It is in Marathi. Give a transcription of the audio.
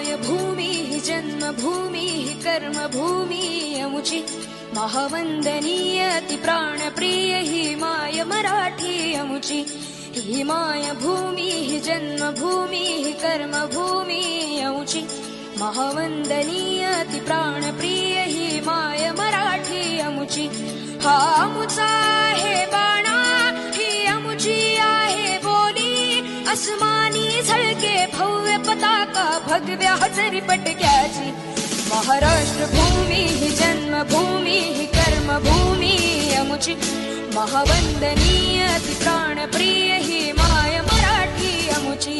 मायभूमी हि जन्मभूमी हि कर्मभूमी अमुची महावंदनीय अति प्राणप्रिय ही माय मराठी अमुची ही मायभूमी हि जन्मभूमी हि कर्मभूमी अमुची महावंदनीय अति प्राणप्रिय ही माय मराठी अमुची हा अमुचा आहे बाणा ही अमुची आहे बोली अस्मानी झळके भव्य पताका भगव्या हजरी पटक्याची महाराष्ट्र भूमी ही जन्मभूमी ही कर्मभूमी अमुची महावंदनीय अति प्राणप्रिय ही माय मराठी अमुची